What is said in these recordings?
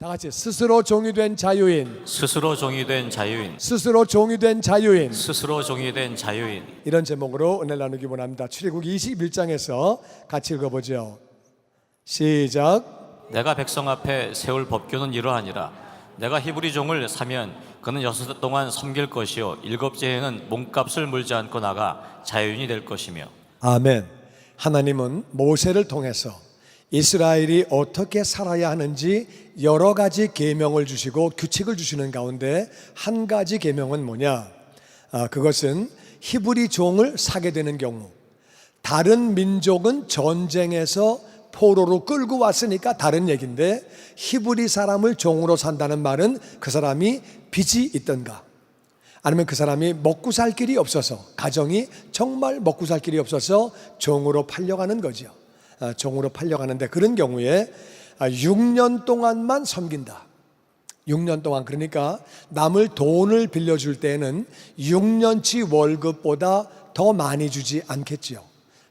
다 같이 스스로 종이 된 자유인, 스스로 종이 된 자유인, 스스로 종이 된 자유인. 스스로 종이 된 자유인. 이런 제목으로 은혜 나누기 원합니다. 출애굽 21장에서 같이 읽어보죠. 시작. 내가 백성 앞에 세울 법규는 이러하니라. 내가 히브리 종을 사면 그는 6해 동안 섬길 것이요 7째 해에는 몸값을 물지 않고 나가 자유인이 될 것이며. 아멘. 하나님은 모세를 통해서 이스라엘이 어떻게 살아야 하는지 여러 가지 계명을 주시고 규칙을 주시는 가운데 한 가지 계명은 뭐냐? 그것은 히브리 종을 사게 되는 경우, 다른 민족은 전쟁에서 포로로 끌고 왔으니까 다른 얘기인데, 히브리 사람을 종으로 산다는 말은 그 사람이 빚이 있던가, 아니면 그 사람이 먹고 살 길이 없어서, 가정이 정말 먹고 살 길이 없어서 종으로 팔려가는 거죠. 종으로 팔려가는데, 그런 경우에 6년 동안만 섬긴다. 6년 동안, 그러니까 남을 돈을 빌려줄 때는 6년치 월급보다 더 많이 주지 않겠지요.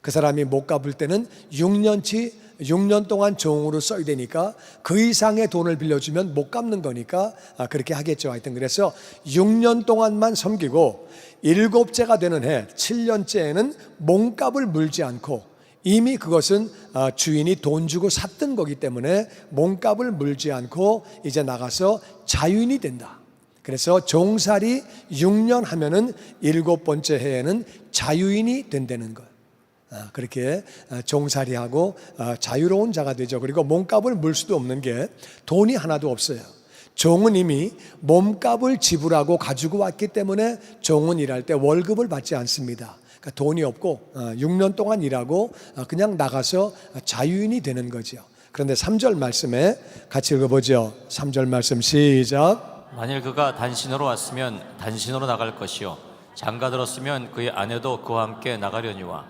그 사람이 못 갚을 때는 6년 동안 종으로 써야 되니까 그 이상의 돈을 빌려주면 못 갚는 거니까 그렇게 하겠죠. 하여튼 그래서 6년 동안만 섬기고 7째가 되는 해 7년째에는 몸값을 물지 않고, 이미 그것은 주인이 돈 주고 샀던 거기 때문에 몸값을 물지 않고 이제 나가서 자유인이 된다. 그래서 종살이 6년 하면은 7번째 해에는 자유인이 된다는 것. 그렇게 종살이하고 자유로운 자가 되죠. 그리고 몸값을 물 수도 없는 게 돈이 하나도 없어요. 종은 이미 몸값을 지불하고 가지고 왔기 때문에 종은 일할 때 월급을 받지 않습니다. 그러니까 돈이 없고 6년 동안 일하고 그냥 나가서 자유인이 되는 거죠. 그런데 3절 말씀에 같이 읽어보죠. 3절 말씀 시작. 만일 그가 단신으로 왔으면 단신으로 나갈 것이요 장가 들었으면 그의 아내도 그와 함께 나가려니와,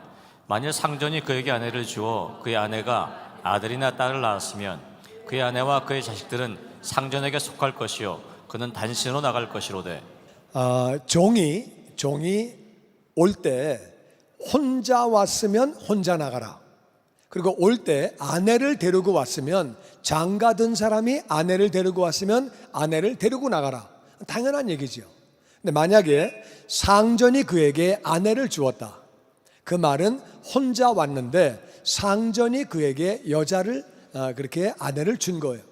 만일 상전이 그에게 아내를 주어 그의 아내가 아들이나 딸을 낳았으면 그의 아내와 그의 자식들은 상전에게 속할 것이요 그는 단신으로 나갈 것이로되. 종이 올 때 혼자 왔으면 혼자 나가라. 그리고 올 때 아내를 데리고 왔으면, 장가 든 사람이 아내를 데리고 왔으면 아내를 데리고 나가라. 당연한 얘기죠. 근데 만약에 상전이 그에게 아내를 주었다, 그 말은 혼자 왔는데 상전이 그에게 여자를 그렇게 아내를 준 거예요.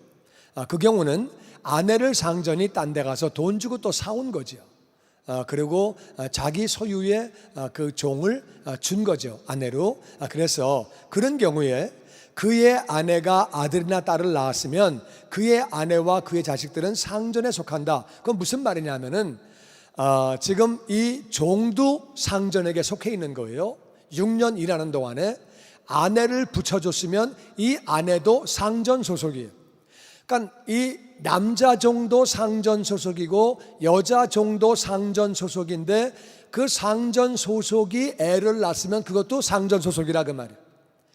그 경우는 아내를 상전이 딴 데 가서 돈 주고 또 사온 거죠. 그리고 자기 소유의 그 종을 준 거죠, 아내로. 그래서 그런 경우에 그의 아내가 아들이나 딸을 낳았으면 그의 아내와 그의 자식들은 상전에 속한다. 그건 무슨 말이냐면은 지금 이 종도 상전에게 속해 있는 거예요. 6년 일하는 동안에 아내를 붙여줬으면 이 아내도 상전 소속이에요. 그러니까 이 남자 종도 상전 소속이고 여자 종도 상전 소속인데, 그 상전 소속이 애를 낳았으면 그것도 상전 소속이라 그 말이에요.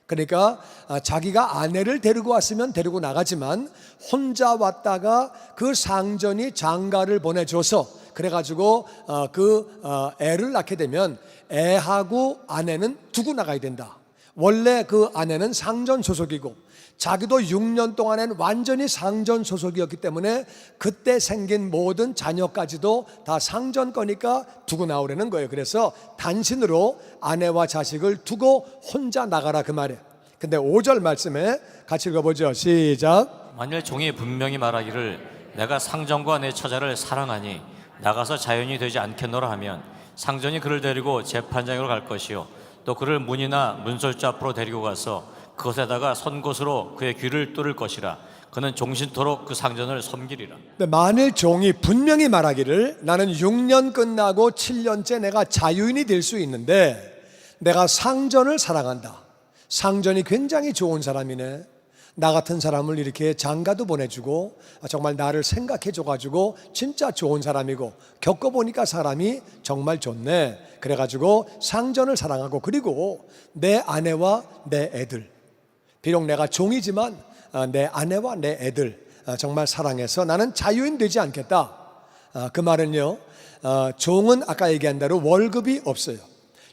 그러니까 자기가 아내를 데리고 왔으면 데리고 나가지만 혼자 왔다가 그 상전이 장가를 보내줘서 그래가지고 애를 낳게 되면 애하고 아내는 두고 나가야 된다. 원래 그 아내는 상전 소속이고 자기도 6년 동안에는 완전히 상전 소속이었기 때문에 그때 생긴 모든 자녀까지도 다 상전 거니까 두고 나오려는 거예요. 그래서 단신으로 아내와 자식을 두고 혼자 나가라 그 말이에요. 근데 5절 말씀에 같이 읽어보죠. 시작. 만일 종이 분명히 말하기를 내가 상전과 내 처자를 사랑하니 나가서 자유인이 되지 않겠노라 하면, 상전이 그를 데리고 재판장으로 갈 것이요 또 그를 문이나 문설주 앞으로 데리고 가서 그것에다가 선곳으로 그의 귀를 뚫을 것이라. 그는 종신토록 그 상전을 섬기리라. 만일 종이 분명히 말하기를 나는 6년 끝나고 7년째 내가 자유인이 될 수 있는데 내가 상전을 사랑한다. 상전이 굉장히 좋은 사람이네. 나 같은 사람을 이렇게 장가도 보내주고 정말 나를 생각해줘가지고 진짜 좋은 사람이고, 겪어보니까 사람이 정말 좋네. 그래가지고 상전을 사랑하고, 그리고 내 아내와 내 애들, 비록 내가 종이지만 내 아내와 내 애들 정말 사랑해서 나는 자유인 되지 않겠다. 그 말은요, 종은 아까 얘기한 대로 월급이 없어요.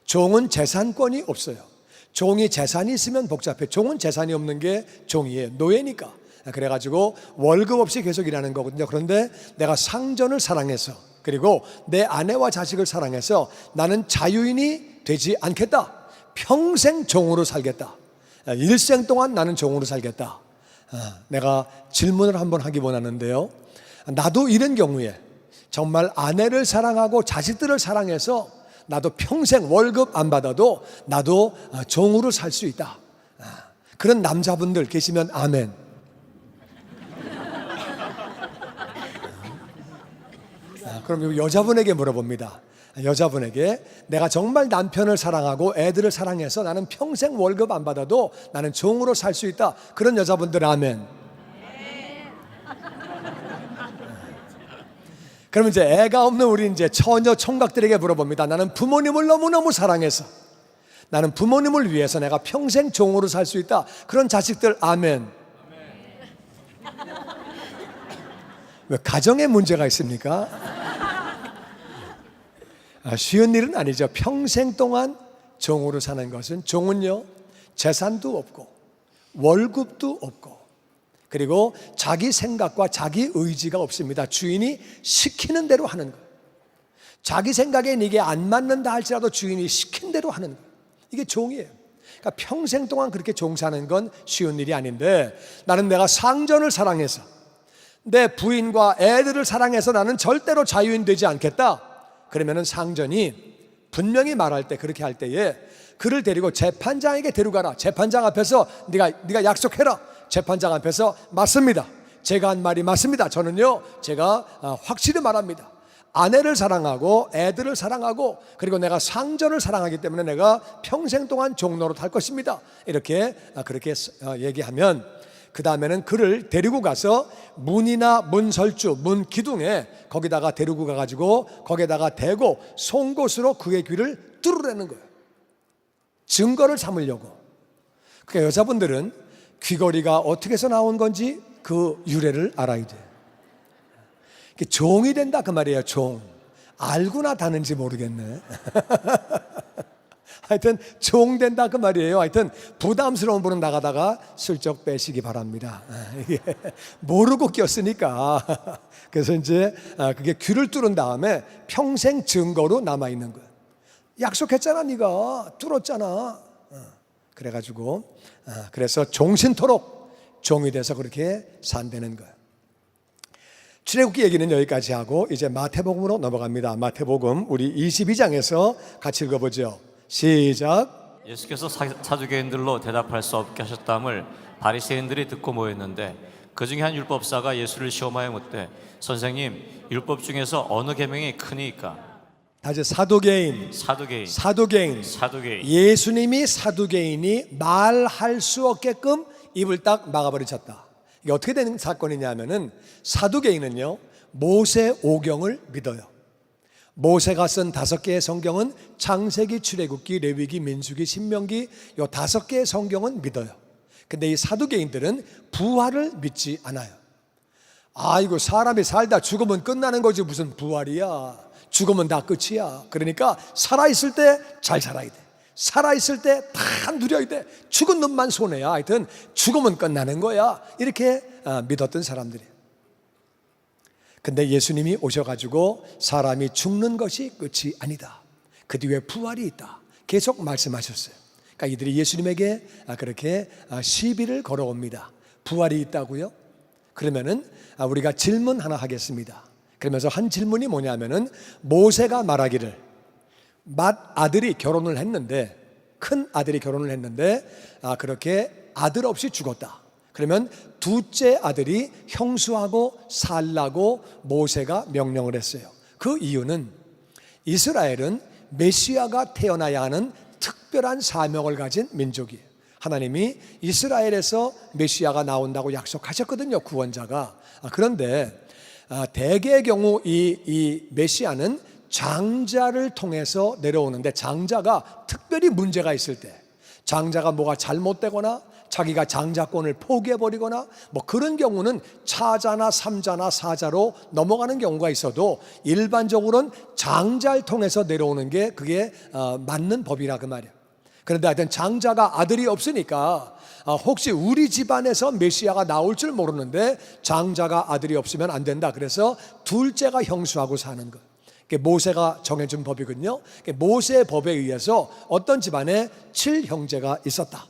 종은 재산권이 없어요. 종이 재산이 있으면 복잡해. 종은 재산이 없는 게 종이에요. 노예니까. 그래가지고 월급 없이 계속 일하는 거거든요. 그런데 내가 상전을 사랑해서, 그리고 내 아내와 자식을 사랑해서 나는 자유인이 되지 않겠다. 평생 종으로 살겠다. 일생 동안 나는 종으로 살겠다. 내가 질문을 한번 하기 원하는데요, 나도 이런 경우에 정말 아내를 사랑하고 자식들을 사랑해서 나도 평생 월급 안 받아도 나도 종으로 살 수 있다. 그런 남자분들 계시면 아멘. 그럼 여자분에게 물어봅니다. 여자분에게 내가 정말 남편을 사랑하고 애들을 사랑해서 나는 평생 월급 안 받아도 나는 종으로 살 수 있다. 그런 여자분들 아멘. 그러면 이제 애가 없는 우리 이제 처녀 총각들에게 물어봅니다. 나는 부모님을 너무너무 사랑해서 나는 부모님을 위해서 내가 평생 종으로 살 수 있다. 그런 자식들 아멘. 왜 가정에 문제가 있습니까? 쉬운 일은 아니죠. 평생 동안 종으로 사는 것은, 종은요 재산도 없고 월급도 없고 그리고 자기 생각과 자기 의지가 없습니다. 주인이 시키는 대로 하는 거예요. 자기 생각엔 이게 안 맞는다 할지라도 주인이 시킨 대로 하는 거예요. 이게 종이에요. 그러니까 평생 동안 그렇게 종사하는 건 쉬운 일이 아닌데, 나는 내가 상전을 사랑해서 내 부인과 애들을 사랑해서 나는 절대로 자유인 되지 않겠다. 그러면은 상전이 분명히 말할 때, 그렇게 할 때에 그를 데리고 재판장에게 데려가라. 재판장 앞에서 네가 약속해라. 재판장 앞에서 맞습니다. 제가 한 말이 맞습니다. 저는요 제가 확실히 말합니다. 아내를 사랑하고 애들을 사랑하고 그리고 내가 상전을 사랑하기 때문에 내가 평생 동안 종노릇 할 것입니다. 이렇게 그렇게 얘기하면 그 다음에는 그를 데리고 가서 문이나 문설주, 문 기둥에 거기다가 데리고 가가지고 거기에다가 대고 송곳으로 그의 귀를 뚫으라는 거예요. 증거를 삼으려고. 그러니까 여자분들은 귀걸이가 어떻게 해서 나온 건지 그 유래를 알아야 돼요. 종이 된다 그 말이에요. 종. 알고나 다는지 모르겠네. 하여튼 종 된다 그 말이에요. 하여튼 부담스러운 분은 나가다가 슬쩍 빼시기 바랍니다. 이게 모르고 꼈으니까. 그래서 이제 그게 귀를 뚫은 다음에 평생 증거로 남아있는 거예요. 약속했잖아, 네가 뚫었잖아. 그래가지고 그래서 종신토록 종이 돼서 그렇게 산다는 거예요. 출애굽기 얘기는 여기까지 하고 이제 마태복음으로 넘어갑니다. 마태복음 우리 22장에서 같이 읽어보죠. 시작. 예수께서 사두개인들로 대답할 수 없게 하셨다함을 바리새인들이 듣고 모였는데 그 중에 한 율법사가 예수를 시험하여 묻되 선생님, 율법 중에서 어느 계명이 크니까? 다시 사두개인. 예수님이 사두개인이 말할 수 없게끔 입을 딱 막아버리셨다. 이게 어떻게 된 사건이냐면은 사두개인은요 모세 오경을 믿어요. 모세가 쓴 5개의 성경은 창세기, 출애굽기, 레위기, 민수기, 신명기, 요 5개의 성경은 믿어요. 근데 이 사두개인들은 부활을 믿지 않아요. 아이고, 사람이 살다 죽으면 끝나는 거지 무슨 부활이야. 죽으면 다 끝이야. 그러니까 살아있을 때 잘 살아야 돼. 살아있을 때 다 누려야 돼. 죽은 놈만 손해야. 하여튼 죽으면 끝나는 거야. 이렇게 믿었던 사람들이에요. 근데 예수님이 오셔가지고 사람이 죽는 것이 끝이 아니다. 그 뒤에 부활이 있다. 계속 말씀하셨어요. 그러니까 이들이 예수님에게 그렇게 시비를 걸어옵니다. 부활이 있다고요? 그러면은 우리가 질문 하나 하겠습니다. 그러면서 한 질문이 뭐냐면은 모세가 말하기를 맏아들이 결혼을 했는데, 큰 아들이 결혼을 했는데 그렇게 아들 없이 죽었다. 그러면 둘째 아들이 형수하고 살라고 모세가 명령을 했어요. 그 이유는 이스라엘은 메시아가 태어나야 하는 특별한 사명을 가진 민족이에요. 하나님이 이스라엘에서 메시아가 나온다고 약속하셨거든요, 구원자가. 그런데 대개의 경우 이 메시아는 장자를 통해서 내려오는데, 장자가 특별히 문제가 있을 때, 장자가 뭐가 잘못되거나 자기가 장자권을 포기해버리거나 뭐 그런 경우는 차자나 삼자나 사자로 넘어가는 경우가 있어도 일반적으로는 장자를 통해서 내려오는 게 그게 맞는 법이라 그 말이에요. 그런데 하여튼 장자가 아들이 없으니까 혹시 우리 집안에서 메시아가 나올 줄 모르는데 장자가 아들이 없으면 안 된다. 그래서 둘째가 형수하고 사는 것. 모세가 정해준 법이거든요. 모세의 법에 의해서 어떤 집안에 7형제가 있었다.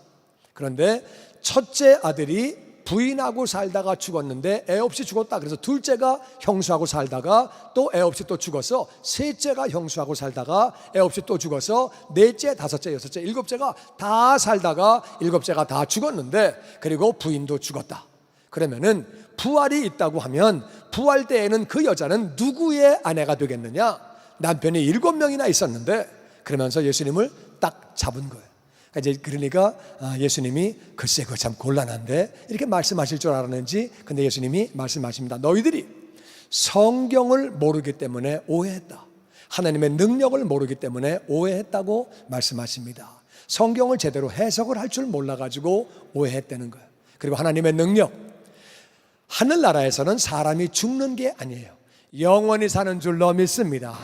그런데 첫째 아들이 부인하고 살다가 죽었는데 애 없이 죽었다. 그래서 둘째가 형수하고 살다가 또 애 없이 또 죽어서 셋째가 형수하고 살다가 애 없이 또 죽어서 넷째, 다섯째, 여섯째, 일곱째가 다 살다가 일곱째가 다 죽었는데 그리고 부인도 죽었다. 그러면은 부활이 있다고 하면 부활 때에는 그 여자는 누구의 아내가 되겠느냐? 남편이 7명이나 있었는데 그러면서 예수님을 딱 잡은 거예요. 그러니까 예수님이 글쎄 그거 참 곤란한데 이렇게 말씀하실 줄 알았는지, 근데 예수님이 말씀하십니다. 너희들이 성경을 모르기 때문에 오해했다. 하나님의 능력을 모르기 때문에 오해했다고 말씀하십니다. 성경을 제대로 해석을 할 줄 몰라가지고 오해했다는 거예요. 그리고 하나님의 능력, 하늘나라에서는 사람이 죽는 게 아니에요. 영원히 사는 줄로 믿습니다.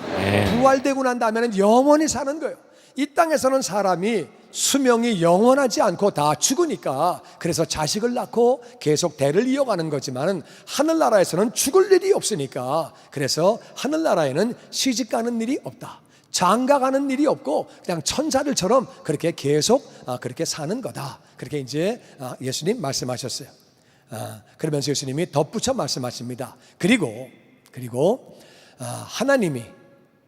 부활되고 난 다음에는 영원히 사는 거예요. 이 땅에서는 사람이 수명이 영원하지 않고 다 죽으니까 그래서 자식을 낳고 계속 대를 이어가는 거지만 하늘나라에서는 죽을 일이 없으니까 그래서 하늘나라에는 시집가는 일이 없다. 장가가는 일이 없고 그냥 천사들처럼 그렇게 계속 그렇게 사는 거다. 그렇게 이제 예수님 말씀하셨어요. 그러면서 예수님이 덧붙여 말씀하십니다. 그리고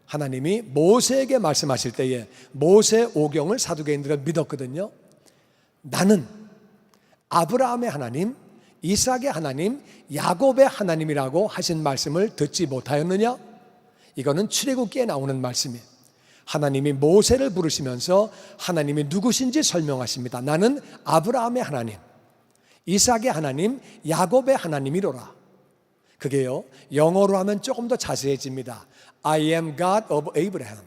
하나님이 모세에게 말씀하실 때에 모세 오경을 사두개인들은 믿었거든요. 나는 아브라함의 하나님, 이삭의 하나님, 야곱의 하나님이라고 하신 말씀을 듣지 못하였느냐? 이거는 출애굽기에 나오는 말씀이에요. 하나님이 모세를 부르시면서 하나님이 누구신지 설명하십니다. 나는 아브라함의 하나님, 이삭의 하나님, 야곱의 하나님이로라. 그게요, 영어로 하면 조금 더 자세해집니다. I am God of Abraham,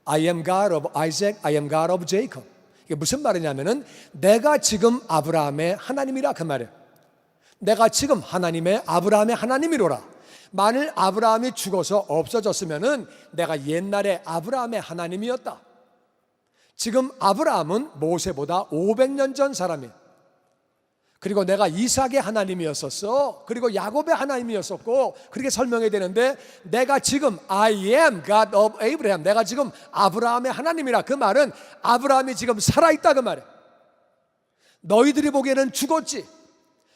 I am God of Isaac, I am God of Jacob. 이게 무슨 말이냐면은 내가 지금 아브라함의 하나님이라 그 말이에요. 내가 지금 하나님의 아브라함의 하나님이로라. 만일 아브라함이 죽어서 없어졌으면은 내가 옛날에 아브라함의 하나님이었다. 지금 아브라함은 모세보다 500년 전 사람이에요. 그리고 내가 이삭의 하나님이었었어. 그리고 야곱의 하나님이었었고, 그렇게 설명해야 되는데 내가 지금 I am God of Abraham, 내가 지금 아브라함의 하나님이라. 그 말은 아브라함이 지금 살아있다 그 말이에요. 너희들이 보기에는 죽었지.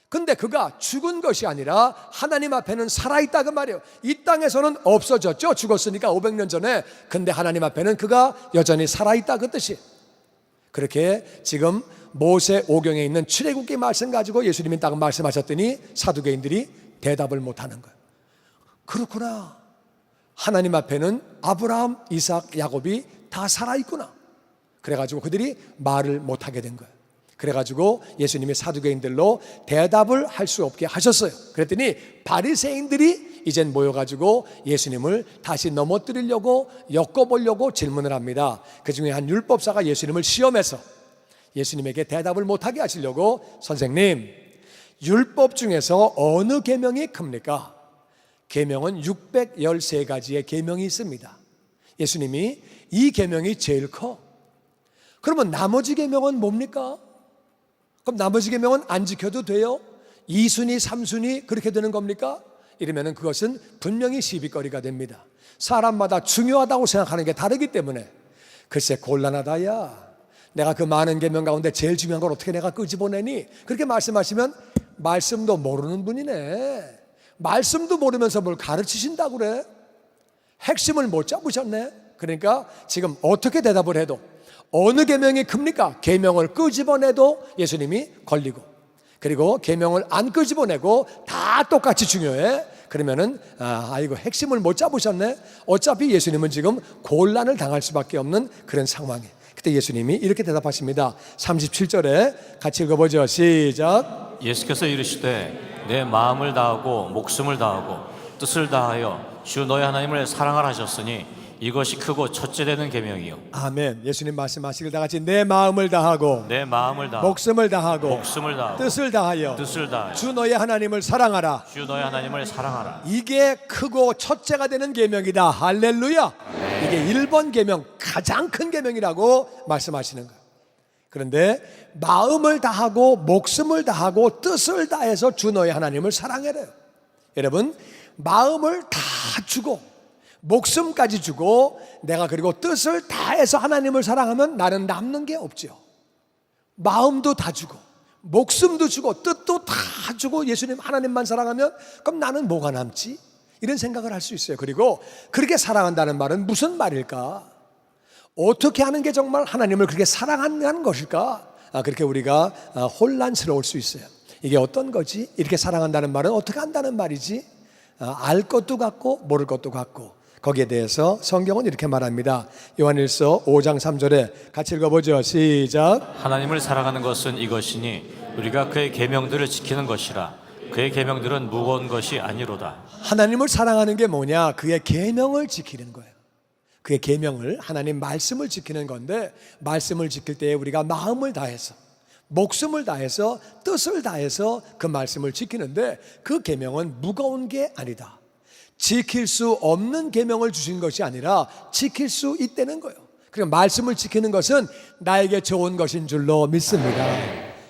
근데 그가 죽은 것이 아니라 하나님 앞에는 살아있다 그 말이에요. 이 땅에서는 없어졌죠, 죽었으니까 500년 전에. 근데 하나님 앞에는 그가 여전히 살아있다 그 뜻이. 그렇게 지금 모세 오경에 있는 출애굽기 말씀 가지고 예수님이 딱 말씀하셨더니 사두개인들이 대답을 못하는 거예요. 그렇구나, 하나님 앞에는 아브라함, 이삭, 야곱이 다 살아있구나. 그래가지고 그들이 말을 못하게 된 거예요. 그래가지고 예수님이 사두개인들로 대답을 할 수 없게 하셨어요. 그랬더니 바리새인들이 이젠 모여가지고 예수님을 다시 넘어뜨리려고, 엮어보려고 질문을 합니다. 그 중에 한 율법사가 예수님을 시험해서 예수님에게 대답을 못하게 하시려고, 선생님, 율법 중에서 어느 계명이 큽니까? 계명은 613가지의 계명이 있습니다. 예수님이 이 계명이 제일 커. 그러면 나머지 계명은 뭡니까? 그럼 나머지 계명은 안 지켜도 돼요? 2순위, 3순위 그렇게 되는 겁니까? 이러면 그것은 분명히 시비거리가 됩니다. 사람마다 중요하다고 생각하는 게 다르기 때문에. 글쎄 곤란하다 야, 내가 그 많은 계명 가운데 제일 중요한 걸 어떻게 내가 끄집어내니? 그렇게 말씀하시면 말씀도 모르는 분이네. 말씀도 모르면서 뭘 가르치신다고 그래? 핵심을 못 잡으셨네. 그러니까 지금 어떻게 대답을 해도, 어느 계명이 큽니까? 계명을 끄집어내도 예수님이 걸리고, 그리고 계명을 안 끄집어내고 다 똑같이 중요해. 그러면은 이거 핵심을 못 잡으셨네. 어차피 예수님은 지금 곤란을 당할 수밖에 없는 그런 상황이에요. 그때 예수님이 이렇게 대답하십니다. 37절에 같이 읽어보죠. 시작. 예수께서 이르시되 내 마음을 다하고 목숨을 다하고 뜻을 다하여 주 너의 하나님을 사랑하라 하셨으니 이것이 크고 첫째 되는 계명이요. 아멘. 예수님 말씀하시길 다 같이 내 마음을 다하고 내 마음을 다하고 목숨을 다하고 목숨을 다하고 뜻을 다하여 주 너의 하나님을 사랑하라. 주 너의 하나님을 사랑하라. 이게 크고 첫째가 되는 계명이다. 할렐루야. 이게 1번 계명, 가장 큰 계명이라고 말씀하시는 거예요. 그런데 마음을 다하고 목숨을 다하고 뜻을 다해서 주 너의 하나님을 사랑해래요. 여러분, 마음을 다 주고 목숨까지 주고 내가 그리고 뜻을 다해서 하나님을 사랑하면 나는 남는 게 없죠. 마음도 다 주고 목숨도 주고 뜻도 다 주고 예수님 하나님만 사랑하면 그럼 나는 뭐가 남지? 이런 생각을 할 수 있어요. 그리고 그렇게 사랑한다는 말은 무슨 말일까? 어떻게 하는 게 정말 하나님을 그렇게 사랑하는 것일까? 그렇게 우리가 혼란스러울 수 있어요. 이게 어떤 거지? 이렇게 사랑한다는 말은 어떻게 한다는 말이지? 알 것도 같고 모를 것도 같고. 거기에 대해서 성경은 이렇게 말합니다. 요한일서 5장 3절에 같이 읽어보죠. 시작. 하나님을 사랑하는 것은 이것이니 우리가 그의 계명들을 지키는 것이라. 그의 계명들은 무거운 것이 아니로다. 하나님을 사랑하는 게 뭐냐? 그의 계명을 지키는 거예요. 그의 계명을, 하나님 말씀을 지키는 건데, 말씀을 지킬 때에 우리가 마음을 다해서 목숨을 다해서 뜻을 다해서 그 말씀을 지키는데, 그 계명은 무거운 게 아니다. 지킬 수 없는 계명을 주신 것이 아니라 지킬 수 있다는 거예요. 그러니까 말씀을 지키는 것은 나에게 좋은 것인 줄로 믿습니다.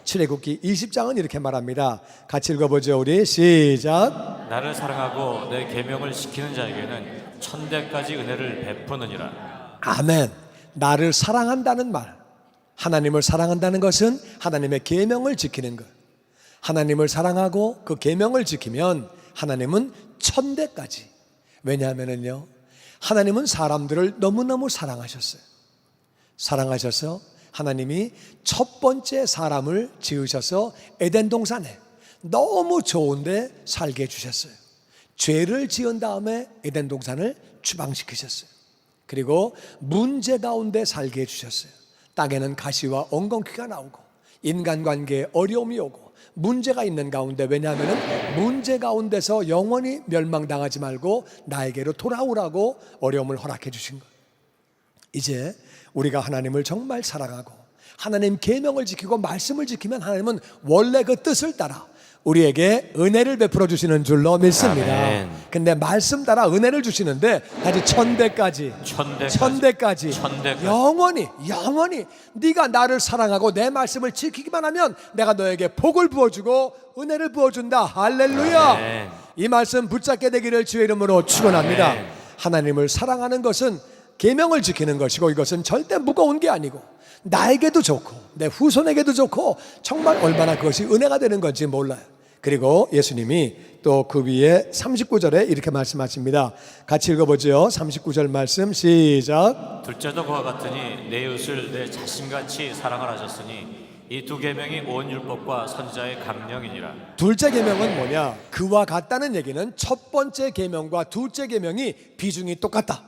출애굽기 20장은 이렇게 말합니다. 같이 읽어보죠. 우리 시작. 나를 사랑하고 내 계명을 지키는 자에게는 천대까지 은혜를 베푸느니라. 아멘. 나를 사랑한다는 말, 하나님을 사랑한다는 것은 하나님의 계명을 지키는 것. 하나님을 사랑하고 그 계명을 지키면 하나님은 천대까지. 왜냐하면요, 하나님은 사람들을 너무너무 사랑하셨어요. 사랑하셔서 하나님이 첫 번째 사람을 지으셔서 에덴 동산에 너무 좋은데 살게 해주셨어요. 죄를 지은 다음에 에덴 동산을 추방시키셨어요. 그리고 문제 가운데 살게 해주셨어요. 땅에는 가시와 엉겅퀴가 나오고 인간관계에 어려움이 오고 문제가 있는 가운데, 왜냐하면 문제 가운데서 영원히 멸망당하지 말고 나에게로 돌아오라고 어려움을 허락해 주신 거예요. 이제 우리가 하나님을 정말 사랑하고 하나님 계명을 지키고 말씀을 지키면 하나님은 원래 그 뜻을 따라 우리에게 은혜를 베풀어 주시는 줄로 믿습니다. 아멘. 근데 말씀 따라 은혜를 주시는데 아직 천대까지 영원히 네가 나를 사랑하고 내 말씀을 지키기만 하면 내가 너에게 복을 부어주고 은혜를 부어준다. 할렐루야. 아멘. 이 말씀 붙잡게 되기를 주의 이름으로 축원합니다. 아멘. 하나님을 사랑하는 것은 계명을 지키는 것이고, 이것은 절대 무거운 게 아니고 나에게도 좋고 내 후손에게도 좋고 정말 얼마나 그것이 은혜가 되는 건지 몰라요. 그리고 예수님이 또 그 위에 39절에 이렇게 말씀하십니다. 같이 읽어보죠. 39절 말씀 시작. 둘째도 그와 같으니 내 이웃을 내 자신같이 사랑을 하셨으니 이 두 계명이 온 율법과 선지자의 강령이니라. 둘째 계명은 뭐냐? 그와 같다는 얘기는 첫 번째 계명과 둘째 계명이 비중이 똑같다.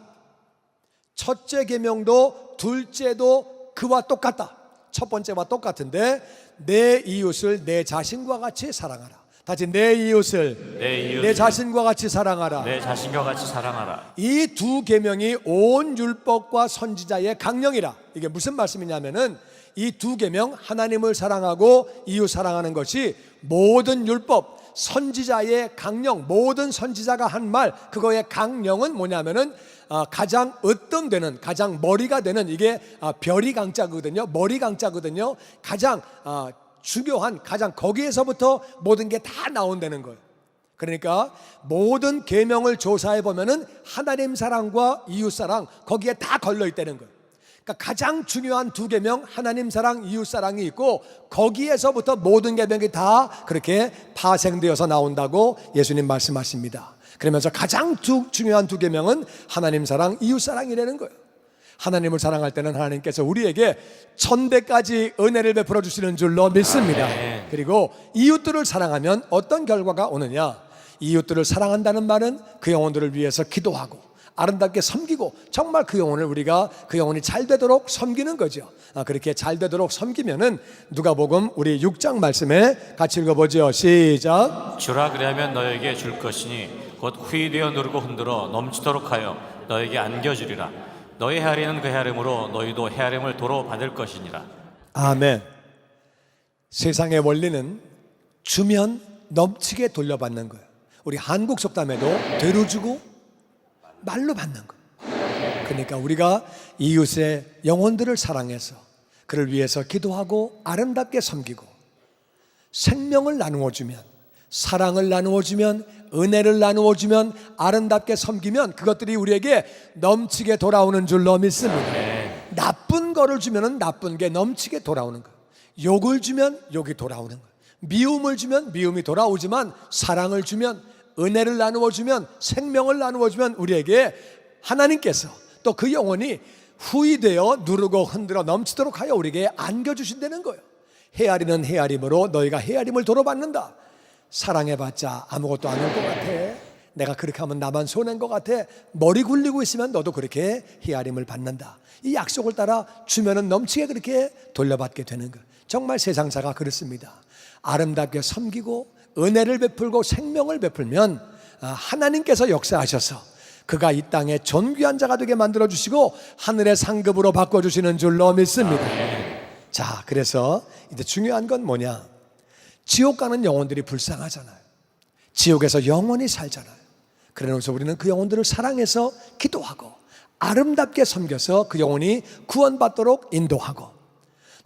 첫째 계명도 둘째도 그와 똑같다. 첫 번째와 똑같은데 내 이웃을 내 자신과 같이 사랑하라. 다시 내 이웃을 내 자신과 같이 사랑하라. 내 자신과 같이 사랑하라. 이 두 계명이 온 율법과 선지자의 강령이라. 이게 무슨 말씀이냐면은 이 두 계명, 하나님을 사랑하고 이웃 사랑하는 것이 모든 율법, 선지자의 강령, 모든 선지자가 한 말, 그거의 강령은 뭐냐면은 가장 으뜸되는, 가장 머리가 되는, 이게 별이 강자거든요. 머리 강자거든요. 가장 중요한, 가장 거기에서부터 모든 게 다 나온다는 거예요. 그러니까 모든 계명을 조사해 보면은 하나님 사랑과 이웃 사랑 거기에 다 걸려 있다는 거예요. 그러니까 가장 중요한 두 계명, 하나님 사랑, 이웃 사랑이 있고 거기에서부터 모든 계명이 다 그렇게 파생되어서 나온다고 예수님 말씀하십니다. 그러면서 가장 중요한 두 계명은 하나님 사랑, 이웃 사랑이라는 거예요. 하나님을 사랑할 때는 하나님께서 우리에게 천대까지 은혜를 베풀어 주시는 줄로 믿습니다. 그리고 이웃들을 사랑하면 어떤 결과가 오느냐? 이웃들을 사랑한다는 말은 그 영혼들을 위해서 기도하고 아름답게 섬기고 정말 그 영혼을 우리가 그 영혼이 잘 되도록 섬기는 거죠. 그렇게 잘 되도록 섬기면은 누가복음 우리 6장 말씀에 같이 읽어보죠. 시작. 주라 그리하면 너에게 줄 것이니 곧 후이되어 누르고 흔들어 넘치도록 하여 너에게 안겨주리라. 너희 헤아리는 그 헤아림으로 너희도 헤아림을 도로 받을 것이니라. 아멘. 세상의 원리는 주면 넘치게 돌려받는 거예요. 우리 한국 속담에도 되로 주고 말로 받는 거예요. 그러니까 우리가 이웃의 영혼들을 사랑해서 그를 위해서 기도하고 아름답게 섬기고 생명을 나누어주면, 사랑을 나누어주면, 은혜를 나누어주면, 아름답게 섬기면 그것들이 우리에게 넘치게 돌아오는 줄로 믿습니다. 나쁜 거를 주면 나쁜 게 넘치게 돌아오는 거예요. 욕을 주면 욕이 돌아오는 거예요. 미움을 주면 미움이 돌아오지만, 사랑을 주면, 은혜를 나누어주면, 생명을 나누어주면 우리에게 하나님께서 또 그 영혼이 후이되어 누르고 흔들어 넘치도록 하여 우리에게 안겨주신다는 거예요. 헤아리는 헤아림으로 너희가 헤아림을 도로받는다. 사랑해봤자 아무것도 안 올 것 같아. 내가 그렇게 하면 나만 손해인 것 같아. 머리 굴리고 있으면 너도 그렇게 헤아림을 받는다. 이 약속을 따라 주면은 넘치게 그렇게 돌려받게 되는 거예요. 정말 세상사가 그렇습니다. 아름답게 섬기고 은혜를 베풀고 생명을 베풀면 하나님께서 역사하셔서 그가 이 땅에 존귀한 자가 되게 만들어주시고 하늘의 상급으로 바꿔주시는 줄로 믿습니다. 자, 그래서 이제 중요한 건 뭐냐? 지옥 가는 영혼들이 불쌍하잖아요. 지옥에서 영원히 살잖아요. 그래서 우리는 그 영혼들을 사랑해서 기도하고 아름답게 섬겨서 그 영혼이 구원받도록 인도하고,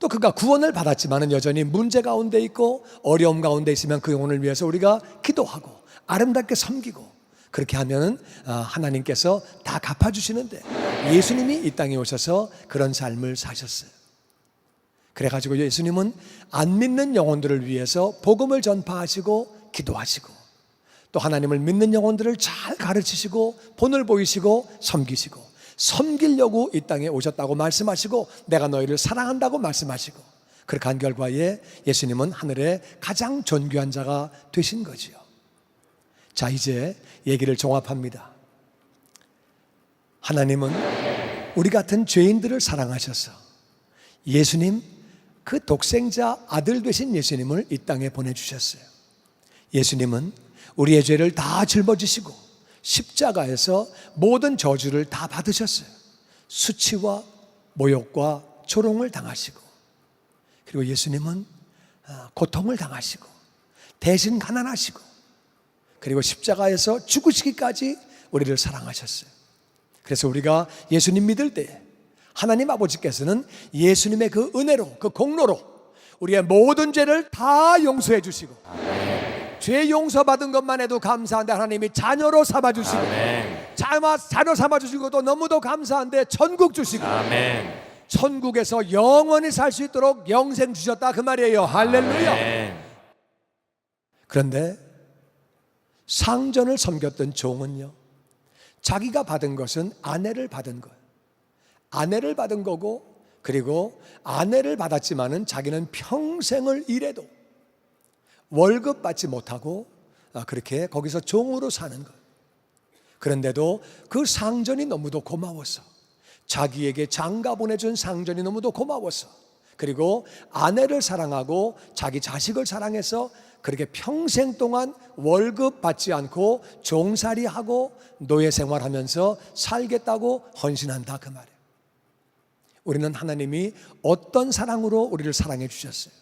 또 그가 구원을 받았지만 여전히 문제 가운데 있고 어려움 가운데 있으면 그 영혼을 위해서 우리가 기도하고 아름답게 섬기고, 그렇게 하면 하나님께서 다 갚아주시는데, 예수님이 이 땅에 오셔서 그런 삶을 사셨어요. 그래가지고 예수님은 안 믿는 영혼들을 위해서 복음을 전파하시고 기도하시고, 또 하나님을 믿는 영혼들을 잘 가르치시고 본을 보이시고 섬기시고, 섬기려고 이 땅에 오셨다고 말씀하시고 내가 너희를 사랑한다고 말씀하시고, 그렇게 한 결과에 예수님은 하늘의 가장 존귀한 자가 되신 거지요. 자, 이제 얘기를 종합합니다. 하나님은 우리 같은 죄인들을 사랑하셔서 예수님, 그 독생자 아들 되신 예수님을 이 땅에 보내주셨어요. 예수님은 우리의 죄를 다 짊어지시고 십자가에서 모든 저주를 다 받으셨어요. 수치와 모욕과 조롱을 당하시고, 그리고 예수님은 고통을 당하시고 대신 가난하시고, 그리고 십자가에서 죽으시기까지 우리를 사랑하셨어요. 그래서 우리가 예수님 믿을 때 하나님 아버지께서는 예수님의 그 은혜로, 그 공로로 우리의 모든 죄를 다 용서해 주시고, 죄 용서받은 것만 해도 감사한데 하나님이 자녀로 삼아주시고, 자녀 삼아주시고, 또 너무도 감사한데 천국 주시고, 천국에서 영원히 살 수 있도록 영생 주셨다, 그 말이에요. 할렐루야. 그런데 상전을 섬겼던 종은요, 자기가 받은 것은 아내를 받은 거예요. 아내를 받은 거고, 그리고 아내를 받았지만은 자기는 평생을 일해도 월급 받지 못하고 그렇게 거기서 종으로 사는 거예요. 그런데도 그 상전이 너무도 고마워서, 자기에게 장가 보내준 상전이 너무도 고마워서, 그리고 아내를 사랑하고 자기 자식을 사랑해서 그렇게 평생 동안 월급 받지 않고 종살이하고 노예 생활하면서 살겠다고 헌신한다, 그 말이에요. 우리는 하나님이 어떤 사랑으로 우리를 사랑해 주셨어요?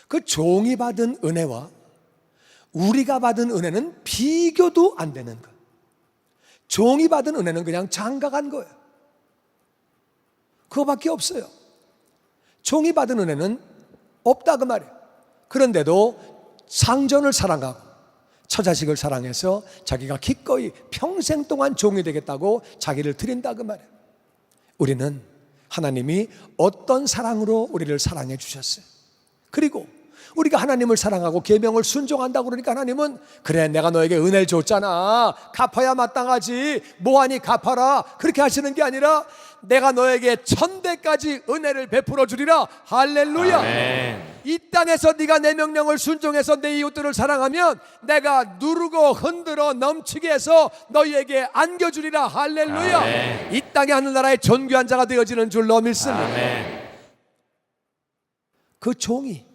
그 종이 받은 은혜와 우리가 받은 은혜는 비교도 안 되는 거예요. 종이 받은 은혜는 그냥 장가간 거예요. 그거밖에 없어요. 종이 받은 은혜는 없다, 그 말이에요. 그런데도 상전을 사랑하고 처자식을 사랑해서 자기가 기꺼이 평생 동안 종이 되겠다고 자기를 드린다, 그 말이에요. 우리는 하나님이 어떤 사랑으로 우리를 사랑해 주셨어요? 그리고 우리가 하나님을 사랑하고 계명을 순종한다고 그러니까 하나님은 그래, 내가 너에게 은혜를 줬잖아, 갚아야 마땅하지, 뭐하니 갚아라, 그렇게 하시는 게 아니라 내가 너에게 1000배까지 은혜를 베풀어 주리라. 할렐루야. 아멘. 이 땅에서 네가 내 명령을 순종해서 내 이웃들을 사랑하면 내가 누르고 흔들어 넘치게 해서 너희에게 안겨주리라. 할렐루야. 아멘. 이 땅의 하늘나라의 존귀한 자가 되어지는 줄로 믿습니다. 아멘. 그 종이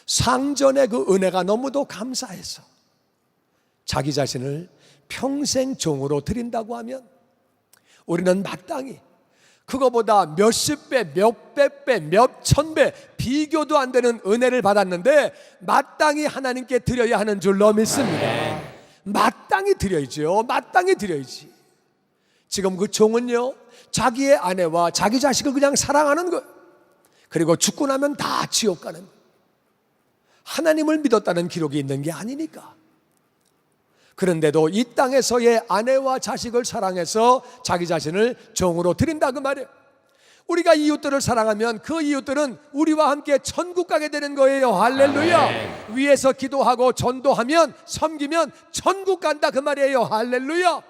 상전의 그 은혜가 너무도 감사해서 자기 자신을 평생 종으로 드린다고 하면 우리는 마땅히 그거보다 몇십 배, 몇백 배, 몇천 배 비교도 안 되는 은혜를 받았는데 마땅히 하나님께 드려야 하는 줄로 믿습니다. 마땅히 드려야죠. 마땅히 드려야지. 지금 그 종은요, 자기의 아내와 자기 자식을 그냥 사랑하는 거예요. 그리고 죽고 나면 다 지옥 가는 거예요. 하나님을 믿었다는 기록이 있는 게 아니니까. 그런데도 이 땅에서의 아내와 자식을 사랑해서 자기 자신을 종으로 드린다 그 말이에요. 우리가 이웃들을 사랑하면 그 이웃들은 우리와 함께 천국 가게 되는 거예요. 할렐루야. 아멘. 위에서 기도하고 전도하면 섬기면 천국 간다 그 말이에요. 할렐루야.